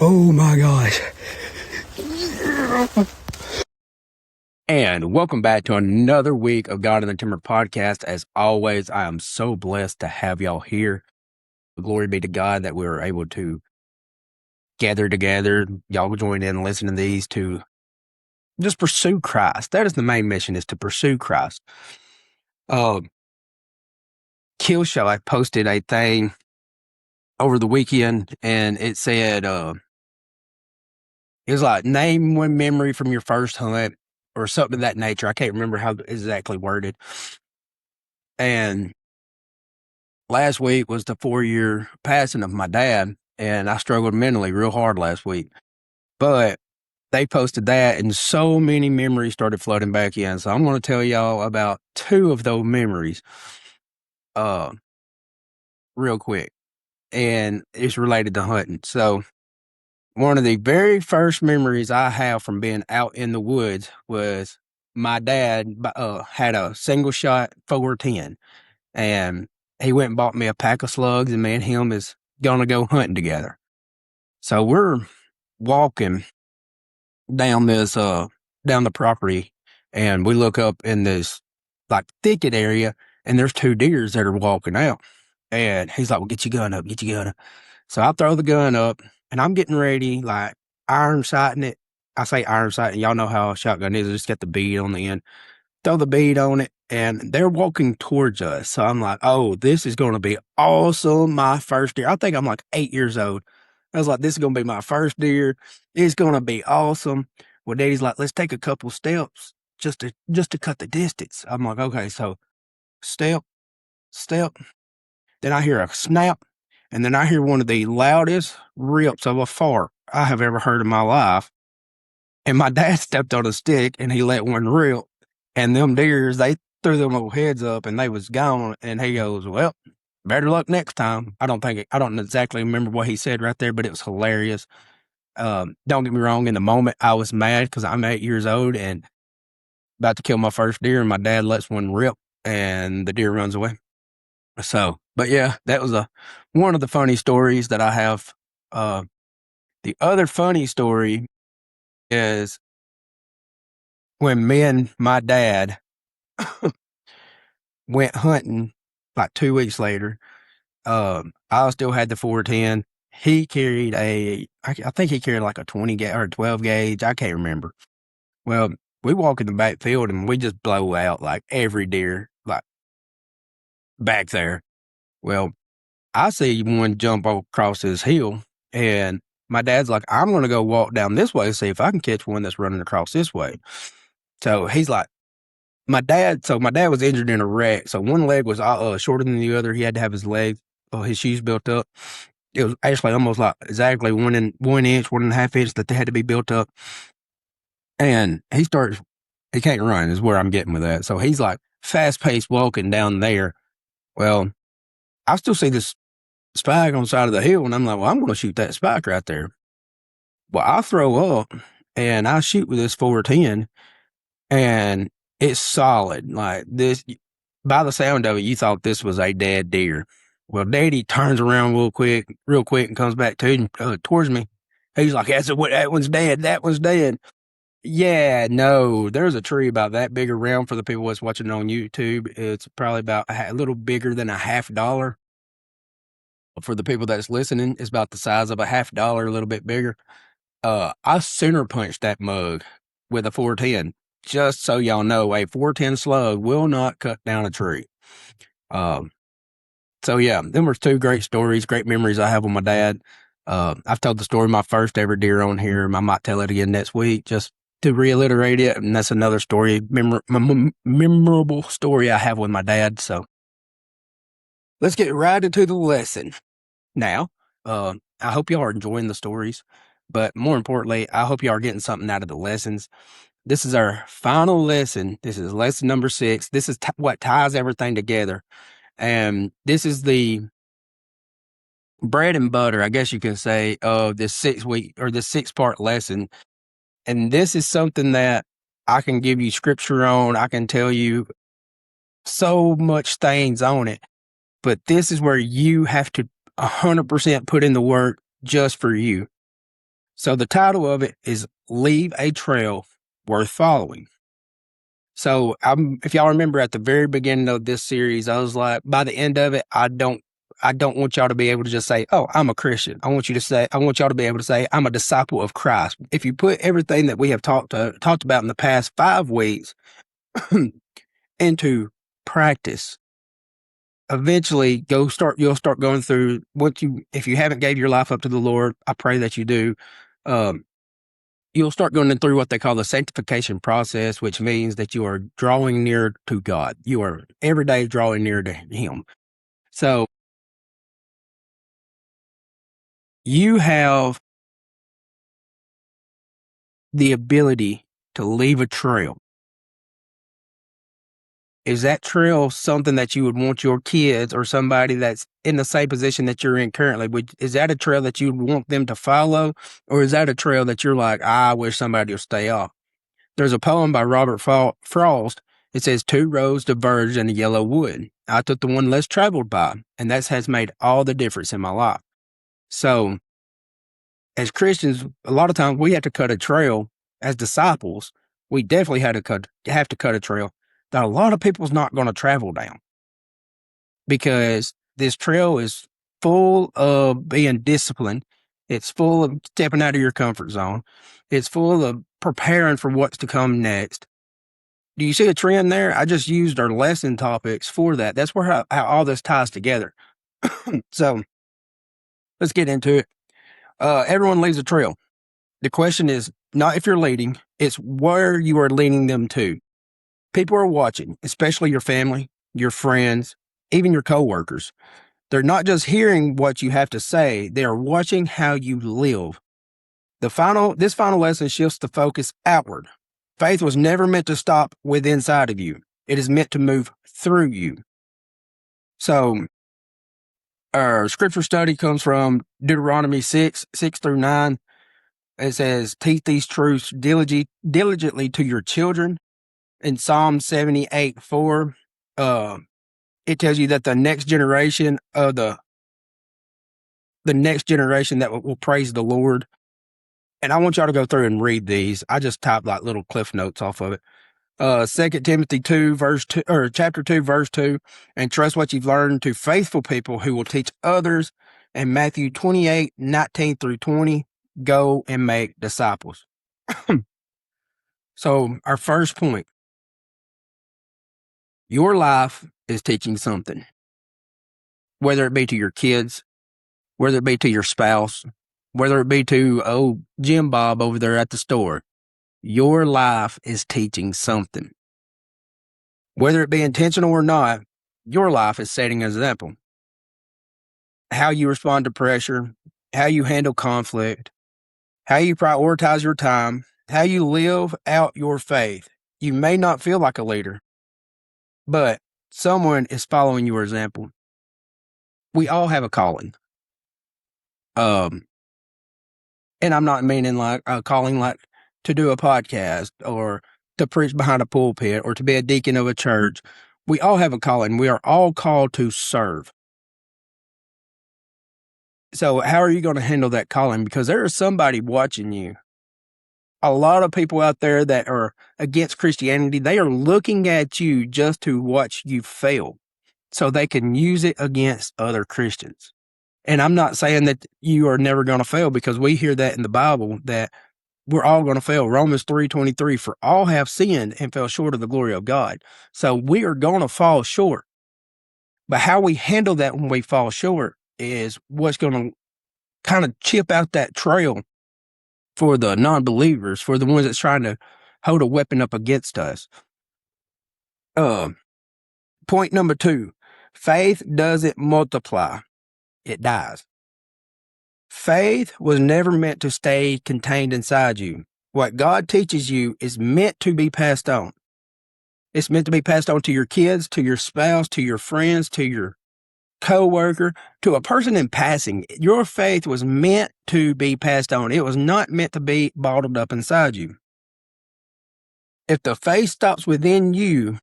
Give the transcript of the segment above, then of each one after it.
Oh my gosh. And welcome back to another week of God in the Timber podcast. As always, I am so blessed to have y'all here. Glory be to God that we were able to gather together. Y'all join in and listen to these to just pursue Christ. That is the main mission, is to pursue Christ. Killshot posted a thing over the weekend, and it said, it was like, name one memory from your first hunt or something of that nature. I can't remember how exactly worded. And last week was the 4-year passing of my dad, and I struggled mentally real hard last week. But they posted that, and so many memories started flooding back in. So I'm going to tell y'all about two of those memories real quick, and it's related to hunting. So one of the very first memories I have from being out in the woods was my dad had a single shot 410, and he went and bought me a pack of slugs, and me and him is going to go hunting together. So we're walking down this, down the property, and we look up in this like thicket area, and there's two deers that are walking out. And he's like, well, get your gun up, get your gun up. So I throw the gun up, and I'm getting ready, like iron sighting it. I say iron sighting, y'all know how a shotgun is, just got the bead on the end. Throw the bead on it, and they're walking towards us. So I'm like, oh, this is going to be awesome. My first deer. I think I'm like 8 years old. I was like, this is going to be my first deer. It's going to be awesome. Well, Daddy's like, let's take a couple steps just to cut the distance. I'm like, okay, so step. Then I hear a snap, and then I hear one of the loudest rips of a fart I have ever heard in my life. And my dad stepped on a stick, and he let one rip. And them deers, they threw them little heads up, and they was gone. And he goes, well, better luck next time. I don't exactly remember what he said right there, but it was hilarious. Don't get me wrong. In the moment, I was mad because I'm 8 years old and about to kill my first deer, and my dad lets one rip, and the deer runs away. So, but yeah, that was one of the funny stories that I have. The other funny story is when me and my dad went hunting like 2 weeks later. I still had the 410. He carried I think he carried like a 20 gauge or 12 gauge. I can't remember. Well, we walk in the back field and we just blow out like every deer, like back there. Well, I see one jump across this hill, and my dad's like, I'm going to go walk down this way and see if I can catch one that's running across this way. So he's like, my dad was injured in a wreck. So one leg was shorter than the other. He had to have his shoes built up. It was actually almost like exactly 1 inch, 1.5 inch that they had to be built up. And he can't run is where I'm getting with that. So he's like fast paced walking down there. Well, I still see this spike on the side of the hill, and I'm like, well, I'm going to shoot that spike right there. Well, I throw up and I shoot with this 410, and it's solid. Like this, by the sound of it, you thought this was a dead deer. Well, Daddy turns around real quick, and comes back towards me. He's like, that one's dead. That one's dead. Yeah, no, there's a tree about that big around for the people that's watching on YouTube. It's probably about a little bigger than $50. For the people that's listening, it's about the size of $50, a little bit bigger. I center punched that mug with a 410. Just so y'all know, a 410 slug will not cut down a tree. So yeah, them were two great stories, great memories I have with my dad. I've told the story of my first ever deer on here. I might tell it again next week just to reiterate it. And that's another story, memorable story I have with my dad. So let's get right into the lesson. Now, I hope y'all are enjoying the stories, but more importantly, I hope y'all are getting something out of the lessons. This is our final lesson. This is lesson number 6. This is what ties everything together. And this is the bread and butter, I guess you can say, of this 6-week or this 6-part lesson. And this is something that I can give you scripture on. I can tell you so much things on it, but this is where you have to 100% put in the work just for you. So the title of it is Leave a Trail Worth Following. So if y'all remember at the very beginning of this series, I was like, by the end of it, I don't want y'all to be able to just say, "Oh, I'm a Christian." I want y'all to be able to say, "I'm a disciple of Christ." If you put everything that we have talked about in the past 5 weeks into practice, eventually you'll start going through if you haven't gave your life up to the Lord, I pray that you do. You'll start going through what they call the sanctification process, which means that you are drawing near to God. You are every day drawing near to Him. So you have the ability to leave a trail. Is that trail something that you would want your kids or somebody that's in the same position that you're in currently? Is that a trail that you would want them to follow? Or is that a trail that you're like, I wish somebody would stay off? There's a poem by Robert Frost. It says, 2 roads diverged in a yellow wood. I took the one less traveled by, and that has made all the difference in my life. So as Christians, a lot of times we have to cut a trail. As disciples, we definitely have to cut a trail that a lot of people's not going to travel down, because this trail is full of being disciplined. It's full of stepping out of your comfort zone. It's full of preparing for what's to come next. Do you see a trend there? I just used our lesson topics for that. That's where how all this ties together. So let's get into it. Everyone leaves a trail. The question is not if you're leading, it's where you are leading them to. People are watching, especially your family, your friends, even your coworkers. They're not just hearing what you have to say, they are watching how you live. This final lesson shifts the focus outward. Faith was never meant to stop with inside of you. It is meant to move through you. So our scripture study comes from Deuteronomy 6:6-9. It says, teach these truths diligently to your children. In Psalm 78:4, it tells you that the next generation that will praise the Lord. And I want y'all to go through and read these. I just typed like little cliff notes off of it. 2 Timothy 2, verse 2, or chapter 2, verse 2, and trust what you've learned to faithful people who will teach others. And Matthew 28:19-20, go and make disciples. So our first point, your life is teaching something, whether it be to your kids, whether it be to your spouse, whether it be to, Jim Bob over there at the store. Your life is teaching something. Whether it be intentional or not, your life is setting an example. How you respond to pressure, how you handle conflict, how you prioritize your time, how you live out your faith. You may not feel like a leader, but someone is following your example. We all have a calling. And I'm not meaning like a calling like to do a podcast or to preach behind a pulpit or to be a deacon of a church. We all have a calling. We are all called to serve. So how are you going to handle that calling? Because there is somebody watching you. A lot of people out there that are against Christianity, they are looking at you just to watch you fail so they can use it against other Christians. And I'm not saying that you are never going to fail, because we hear that in the Bible that we're all going to fail. Romans 3:23, for all have sinned and fell short of the glory of God. So we are going to fall short. But how we handle that when we fall short is what's going to kind of chip out that trail for the non-believers, for the ones that's trying to hold a weapon up against us. Point number 2, faith doesn't multiply. It dies. Faith was never meant to stay contained inside you. What God teaches you is meant to be passed on. It's meant to be passed on to your kids, to your spouse, to your friends, to your coworker, to a person in passing. Your faith was meant to be passed on. It was not meant to be bottled up inside you. If the faith stops within you,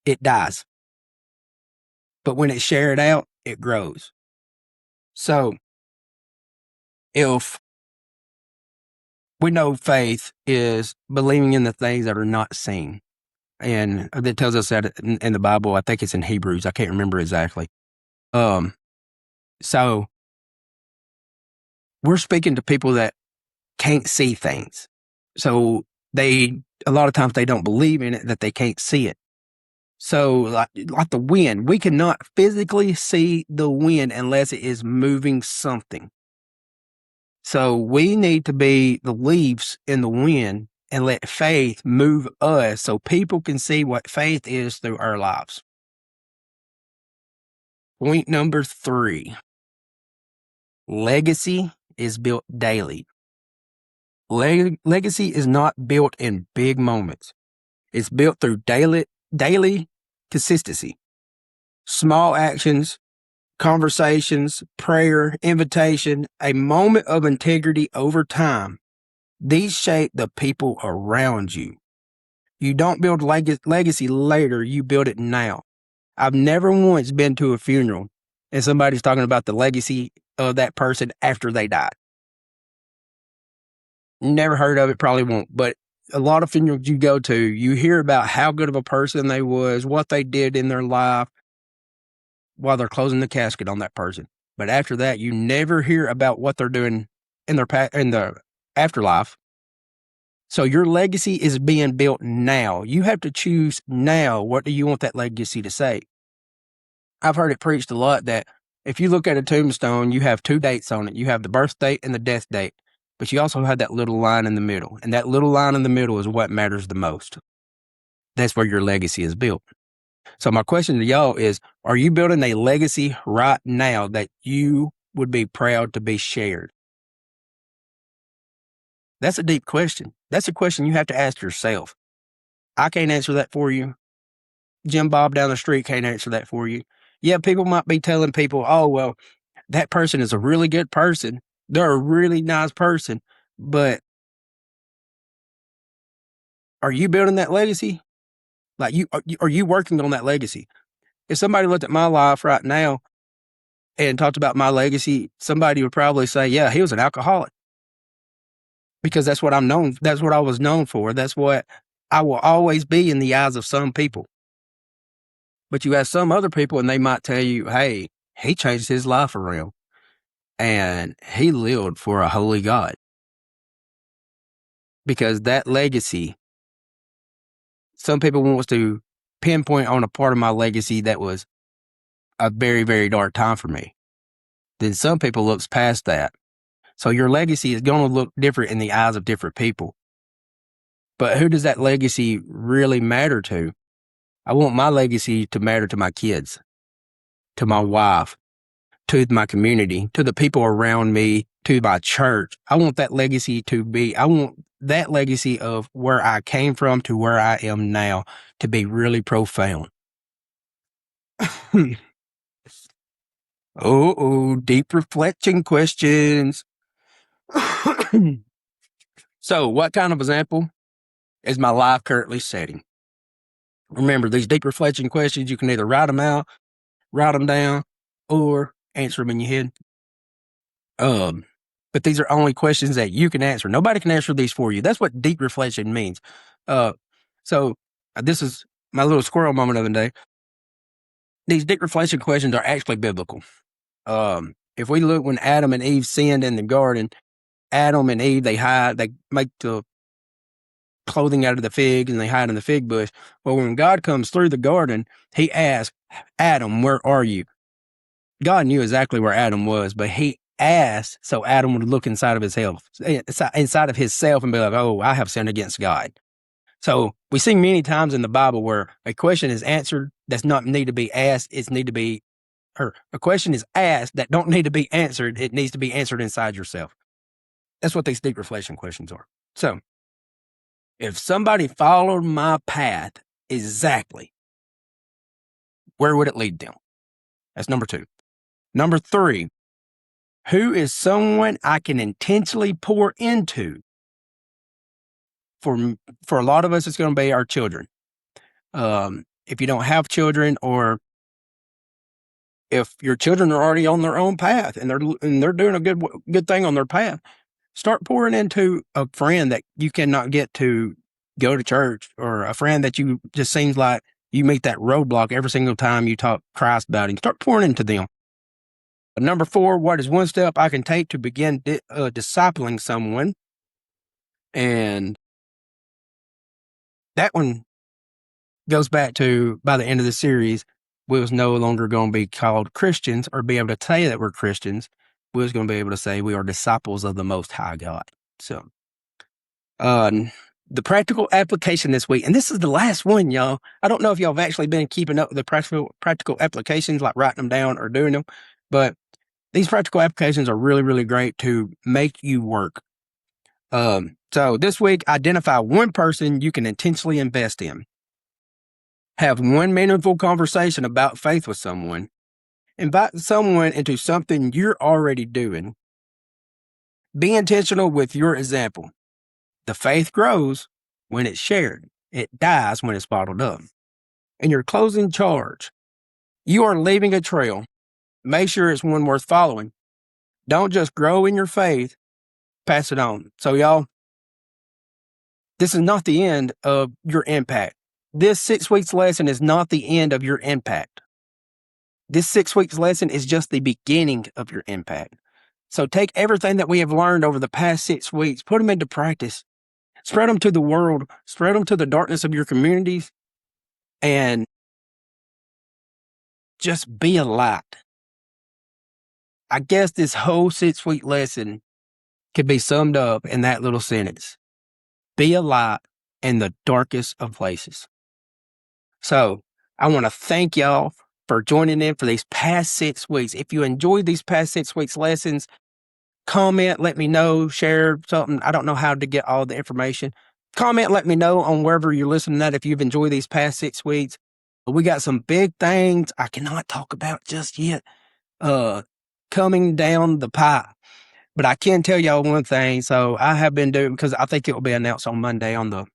it dies. But when it's shared out, it grows. So if we know faith is believing in the things that are not seen. And it tells us that in the Bible. I think it's in Hebrews. I can't remember exactly. So we're speaking to people that can't see things. So a lot of times they don't believe in it, that they can't see it. So like the wind, we cannot physically see the wind unless it is moving something. So we need to be the leaves in the wind and let faith move us so people can see what faith is through our lives. Point number 3. Legacy is built daily. Legacy is not built in big moments. It's built through daily consistency. Small actions, conversations, prayer, invitation, a moment of integrity over time. These shape the people around you. You don't build legacy later, you build it now. I've never once been to a funeral and somebody's talking about the legacy of that person after they died. Never heard of it, probably won't. But a lot of funerals you go to, you hear about how good of a person they was, what they did in their life while they're closing the casket on that person. But after that, you never hear about what they're doing in the afterlife. So your legacy is being built now. You have to choose now. What do you want that legacy to say? I've heard it preached a lot that if you look at a tombstone, you have 2 dates on it. You have the birth date and the death date, but you also have that little line in the middle. And that little line in the middle is what matters the most. That's where your legacy is built. So my question to y'all is, are you building a legacy right now that you would be proud to be shared? That's a deep question. That's a question you have to ask yourself. I can't answer that for you. Jim Bob down the street can't answer that for you. Yeah, people might be telling people, oh, well, that person is a really good person. They're a really nice person. But are you building that legacy? Like, are you working on that legacy? If somebody looked at my life right now and talked about my legacy, somebody would probably say, yeah, he was an alcoholic. Because that's what I'm known. That's what I was known for. That's what I will always be in the eyes of some people. But you have some other people and they might tell you, hey, he changed his life around and he lived for a holy God. Because that legacy, some people want to pinpoint on a part of my legacy that was a very, very dark time for me. Then some people looks past that. So your legacy is going to look different in the eyes of different people. But who does that legacy really matter to? I want my legacy to matter to my kids, to my wife, to my community, to the people around me, to my church. I want that legacy of where I came from to where I am now to be really profound. Deep reflection questions. So, what kind of example is my life currently setting? Remember, these deep reflection questions, you can either write them out, write them down, or answer them in your head. But these are only questions that you can answer. Nobody can answer these for you. That's what deep reflection means. So this is my little squirrel moment of the day. These deep reflection questions are actually biblical. If we look when Adam and Eve sinned in the garden, Adam and Eve, they make the clothing out of the fig and they hide in the fig bush. Well, when God comes through the garden, he asks, Adam, where are you? God knew exactly where Adam was, but he asked so Adam would look inside of himself and be like, oh, I have sinned against God. So we see many times in the Bible where a question is answered that's not need to be asked. A question is asked that don't need to be answered. It needs to be answered inside yourself. That's what these deep reflection questions are. So if somebody followed my path exactly, where would it lead them? That's number 2. Number 3, who is someone I can intentionally pour into? For a lot of us, it's going to be our children. If you don't have children, or if your children are already on their own path and they're doing a good thing on their path, Start pouring into a friend that you cannot get to go to church, or a friend that you just seems like you meet that roadblock every single time you talk Christ about him. Start pouring into them. Number 4, what is one step I can take to begin discipling someone? And that one goes back to, by the end of the series, we was no longer going to be called Christians or be able to say that we're Christians. We was going to be able to say we are disciples of the Most High God. So, the practical application this week, and this is the last one, y'all. I don't know if y'all have actually been keeping up with the practical applications, like writing them down or doing them, but these practical applications are really, really great to make you work. So this week, identify one person you can intentionally invest in. Have one meaningful conversation about faith with someone. Invite someone into something you're already doing. Be intentional with your example. The faith grows when it's shared. It dies when it's bottled up. In your closing charge, you are leaving a trail. Make sure it's one worth following. Don't just grow in your faith, pass it on. So y'all, this is not the end of your impact. This 6 weeks lesson is not the end of your impact. This 6 weeks lesson is just the beginning of your impact. So take everything that we have learned over the past 6 weeks, put them into practice, spread them to the world, spread them to the darkness of your communities, and just be a light. I guess this whole 6-week lesson could be summed up in that little sentence. Be a light in the darkest of places. So I want to thank y'all for joining in for these past 6 weeks. If you enjoyed these past 6 weeks lessons, comment, let me know, share something. I don't know how to get all the information. Comment, let me know on wherever you're listening at if you've enjoyed these past 6 weeks. We got some big things I cannot talk about just yet coming down the pipe. But I can tell y'all one thing. So I have been doing, because I think it will be announced on Monday on the...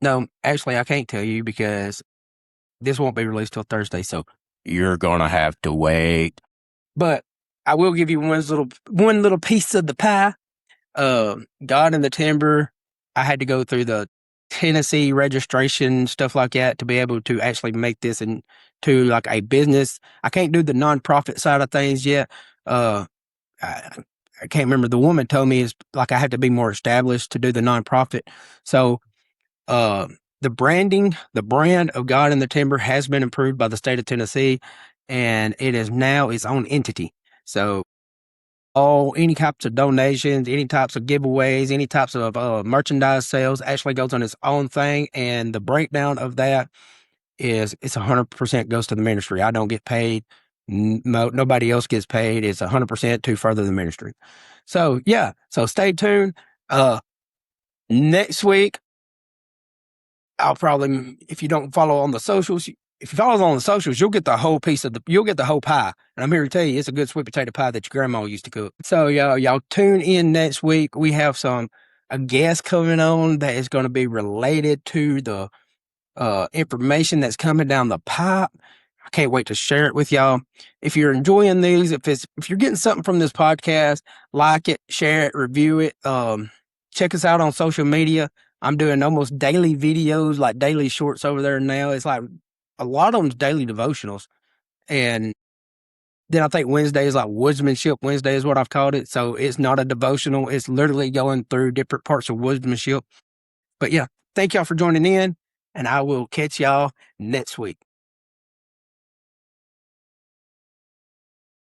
No, actually, I can't tell you because this won't be released till Thursday. So you're going to have to wait. But I will give you one little piece of the pie. God in the Timber, I had to go through the Tennessee registration, stuff like that, to be able to actually make this into like a business. I can't do the nonprofit side of things yet. I can't remember. The woman told me it's like I have to be more established to do the nonprofit. So the brand of God in the Timber has been approved by the state of Tennessee, and it is now its own entity. So any types of donations, any types of giveaways, any types of merchandise sales actually goes on its own thing. And the breakdown of that is it's 100% goes to the ministry. I don't get paid. Nobody else gets paid. It's 100% to further the ministry. So yeah, so stay tuned. Next week, I'll probably, if you don't follow on the socials, if you follow on the socials, you'll get the whole you'll get the whole pie. And I'm here to tell you, it's a good sweet potato pie that your grandma used to cook. So y'all tune in next week. We have a guest coming on that is going to be related to the information that's coming down the pipe. I can't wait to share it with y'all. If you're enjoying these, if you're getting something from this podcast, like it, share it, review it. Check us out on social media. I'm doing almost daily videos, like daily shorts over there now. It's like a lot of them's daily devotionals. And then I think Wednesday is like Woodsmanship Wednesday is what I've called it. So it's not a devotional. It's literally going through different parts of woodsmanship. But yeah, thank y'all for joining in, and I will catch y'all next week.